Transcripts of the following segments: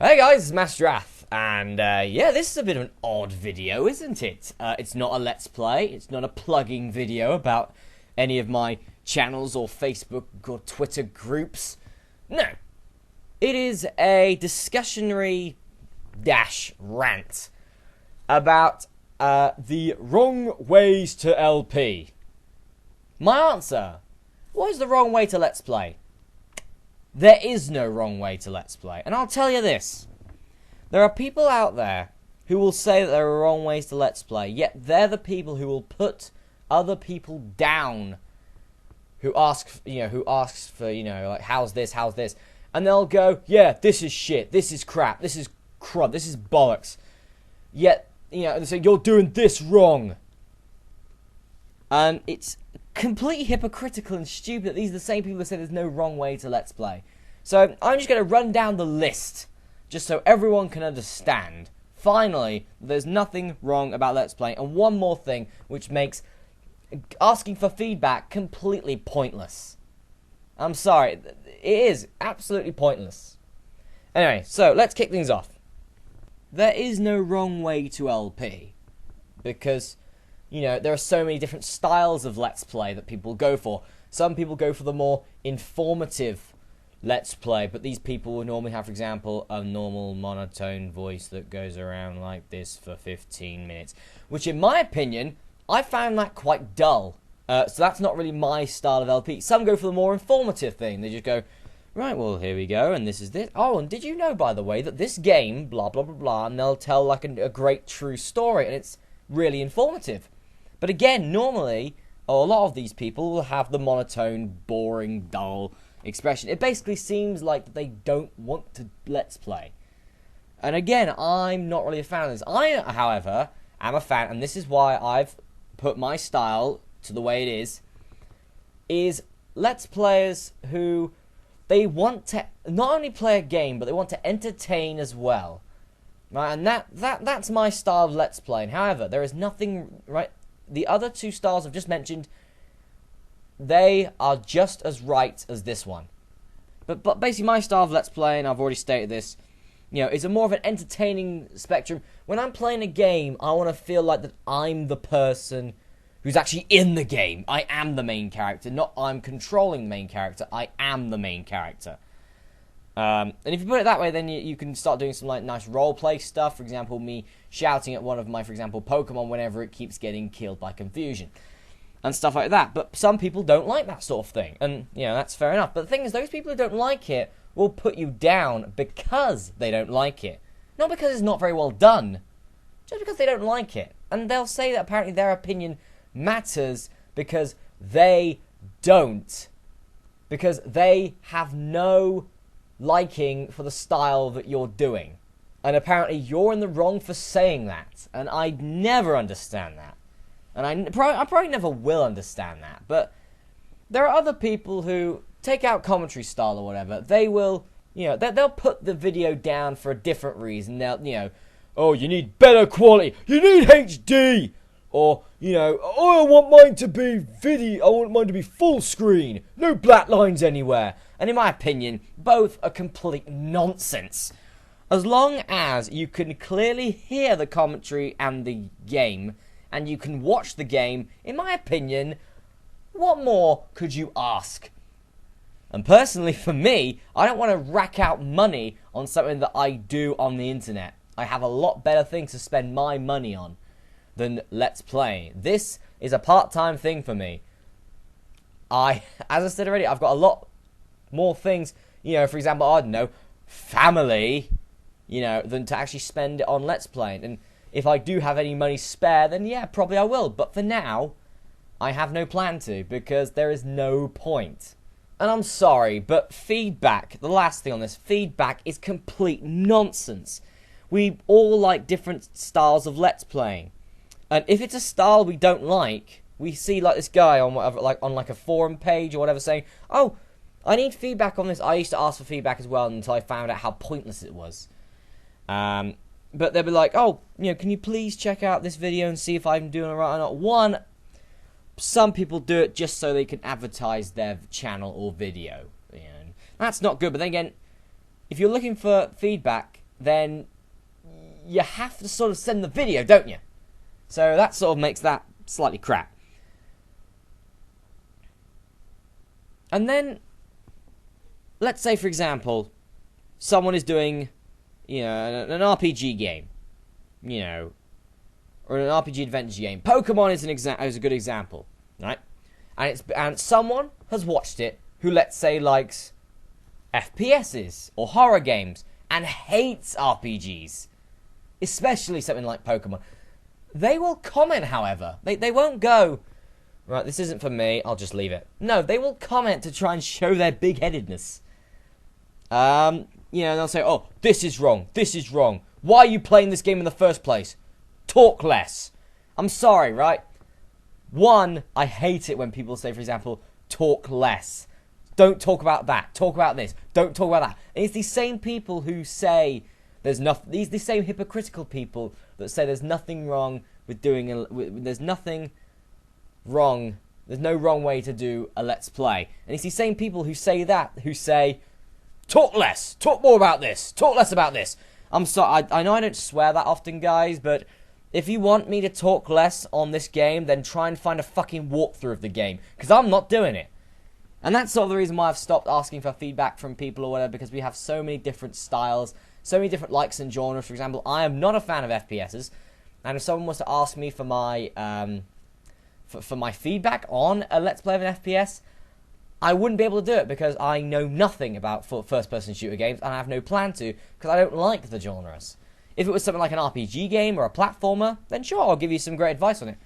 Hey guys, it's Masterath, and yeah, this is a bit of an odd video, isn't it? It's not a Let's Play, it's not a plugging video about any of my channels or Facebook or Twitter groups. No. It is a discussionary rant about the wrong ways to LP. My answer, what is the wrong way to Let's Play? There is no wrong way to Let's Play. And I'll tell you this. There are people out there who will say that there are wrong ways to Let's Play, yet they're the people who will put other people down, who asks for, like, how's this, and they'll go, yeah, this is shit, this is crap, this is crud, this is bollocks. Yet, they say, you're doing this wrong. And it's completely hypocritical and stupid that these are the same people who say there's no wrong way to Let's Play. So I'm just going to run down the list, just so everyone can understand, finally, there's nothing wrong about Let's Play. And one more thing, which makes asking for feedback completely pointless. I'm sorry, it is absolutely pointless. Anyway, so let's kick things off. There is no wrong way to LP, because there are so many different styles of Let's Play that people go for. Some people go for the more informative Let's Play, but these people will normally have, for example, a normal monotone voice that goes around like this for 15 minutes. Which, in my opinion, I found that quite dull. So that's not really my style of LP. Some go for the more informative thing. They just go, right, well, here we go, and this is this. Oh, and did you know, by the way, that this game, blah, blah, blah, blah, and they'll tell like a great true story, and it's really informative. But again, normally, a lot of these people will have the monotone, boring, dull expression. It basically seems like they don't want to Let's Play. And again, I'm not really a fan of this. I, however, am a fan, and this is why I've put my style to the way it is Let's Players who, they want to not only play a game, but they want to entertain as well. Right, and that's my style of Let's Play. And however, there is nothing, right, the other two styles I've just mentioned, they are just as right as this one. But basically my style of Let's Play, and I've already stated this, is a more of an entertaining spectrum. When I'm playing a game, I want to feel like that I'm the person who's actually in the game. I am the main character, not I'm controlling the main character. I am the main character. And if you put it that way, then you can start doing some like nice roleplay stuff. For example, me shouting at one of my, for example, Pokemon whenever it keeps getting killed by confusion. And stuff like that. But some people don't like that sort of thing. And, that's fair enough. But the thing is, those people who don't like it will put you down because they don't like it. Not because it's not very well done. Just because they don't like it. And they'll say that apparently their opinion matters because they don't. Because they have no liking for the style that you're doing. And apparently you're in the wrong for saying that. And I never understand that. And I probably never will understand that. But there are other people who take out commentary style or whatever. They will, they'll put the video down for a different reason. They'll, oh, you need better quality. You need HD. Or, oh, I want mine to be video. I want mine to be full screen. No black lines anywhere. And in my opinion, both are complete nonsense. As long as you can clearly hear the commentary and the game, and you can watch the game, in my opinion, what more could you ask? And personally, for me, I don't want to rack out money on something that I do on the internet. I have a lot better things to spend my money on than Let's Play. This is a part-time thing for me. As I said already, I've got a lot more things, for example, I don't know, family, than to actually spend it on Let's Play. And if I do have any money spare, then yeah, probably I will. But for now, I have no plan to, because there is no point. And I'm sorry, but feedback, the last thing on this, feedback is complete nonsense. We all like different styles of Let's Playing. And if it's a style we don't like, we see like this guy on whatever, on a forum page or whatever saying, oh, I need feedback on this. I used to ask for feedback as well until I found out how pointless it was. But they'll be like, oh, can you please check out this video and see if I'm doing it right or not? One, some people do it just so they can advertise their channel or video. That's not good. But then again, if you're looking for feedback, then you have to sort of send the video, don't you? So that sort of makes that slightly crap. And then, let's say, for example, someone is doing, you know, an RPG game, you know, or an RPG adventure game. Pokemon is a good example, right? And someone has watched it who, let's say, likes FPSs or horror games and hates RPGs, especially something like Pokemon. They will comment, however. They won't go, right, this isn't for me, I'll just leave it. No, they will comment to try and show their big-headedness. You know, they'll say, oh, this is wrong, why are you playing this game in the first place? Talk less. I'm sorry, right? One, I hate it when people say, for example, talk less. Don't talk about that, talk about this, don't talk about that. And it's these same people who say, there's these same hypocritical people that say there's nothing wrong with doing there's nothing wrong, there's no wrong way to do a Let's Play. And it's these same people who say that, who say, talk less, talk more about this, talk less about this. I'm sorry, I know I don't swear that often, guys, but if you want me to talk less on this game, then try and find a fucking walkthrough of the game, because I'm not doing it. And that's sort of the reason why I've stopped asking for feedback from people or whatever, because we have so many different styles, so many different likes and genres. For example, I am not a fan of FPSs, and if someone was to ask me for my for my feedback on a Let's Play of an FPS, I wouldn't be able to do it because I know nothing about first-person shooter games, and I have no plan to because I don't like the genres. If it was something like an RPG game or a platformer, then sure, I'll give you some great advice on it.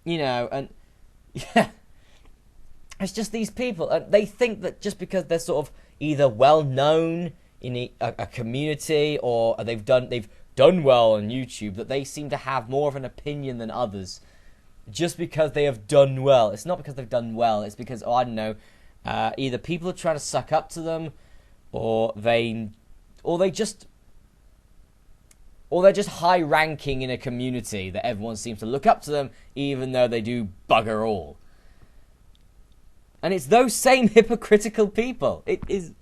You know, and yeah, it's just these people, they think that just because they're sort of either well-known in a community or they've done well on YouTube, that they seem to have more of an opinion than others. Just because they have done well. It's not because they've done well, it's because, oh, I don't know, either people are trying to suck up to them, or they're just high-ranking in a community that everyone seems to look up to them, even though they do bugger all. And it's those same hypocritical people. It's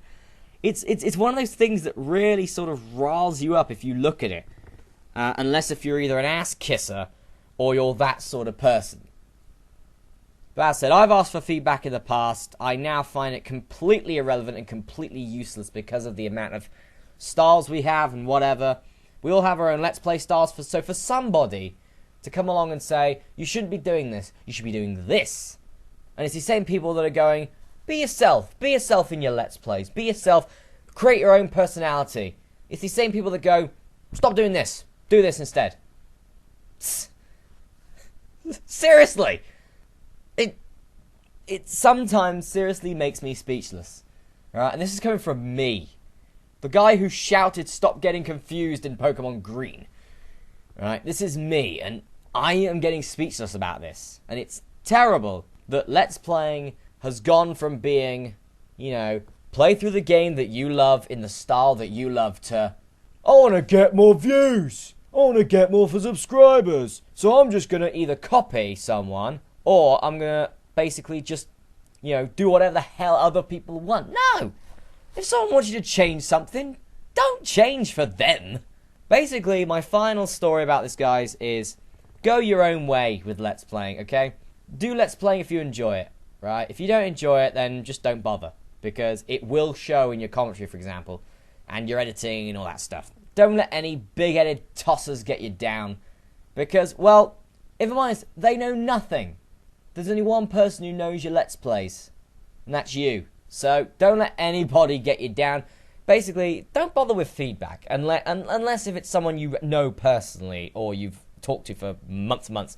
one of those things that really sort of riles you up if you look at it. Unless if you're either an ass kisser or you're that sort of person. But as I said, I've asked for feedback in the past. I now find it completely irrelevant and completely useless because of the amount of styles we have and whatever. We all have our own Let's Play styles. So for somebody to come along and say, you shouldn't be doing this, you should be doing this. And it's the same people that are going, be yourself in your Let's Plays, be yourself, create your own personality. It's the same people that go, stop doing this, do this instead. Seriously, it sometimes seriously makes me speechless, right? And this is coming from me, the guy who shouted stop getting confused in Pokemon Green, right? This is me, and I am getting speechless about this, and it's terrible that Let's Playing has gone from being, you know, play through the game that you love in the style that you love to, I want to get more views, I want to get more for subscribers, so I'm just going to either copy someone, or I'm going to basically just, you know, do whatever the hell other people want. No! If someone wants you to change something, don't change for them. Basically, my final story about this, guys, is go your own way with Let's Playing, okay? Do Let's Playing if you enjoy it, right? If you don't enjoy it, then just don't bother, because it will show in your commentary, for example, and your editing and all that stuff. Don't let any big-headed tossers get you down, because, well, if I'm honest, they know nothing. There's only one person who knows your Let's Plays, and that's you. So don't let anybody get you down. Basically, don't bother with feedback, unless if it's someone you know personally or you've talked to for months and months.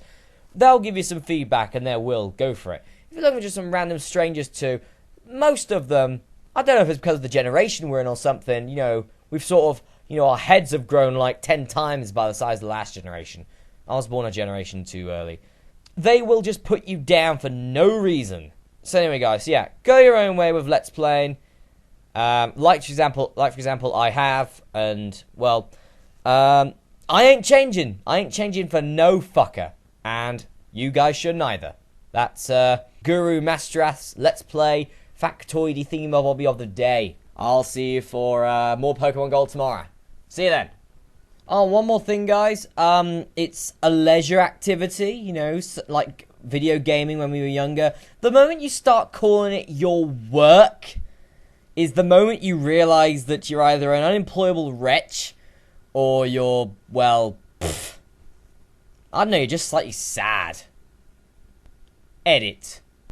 They'll give you some feedback and they will. Go for it. If you're looking for just some random strangers too, most of them, I don't know if it's because of the generation we're in or something, you know, we've sort of, you know, our heads have grown like 10 times by the size of the last generation. I was born a generation too early. They will just put you down for no reason. So anyway, guys, yeah, go your own way with Let's Playing. Like for example, I have, and well, I ain't changing. I ain't changing for no fucker, and you guys shouldn't either. That's Guru Masterath's Let's Play factoidy thingamabobbie of the day. I'll see you for more Pokemon Gold tomorrow. See you then. Oh, one more thing, guys. It's a leisure activity, you know, like video gaming when we were younger. The moment you start calling it your work is the moment you realize that you're either an unemployable wretch or you're, well, I don't know, you're just slightly sad. Edit.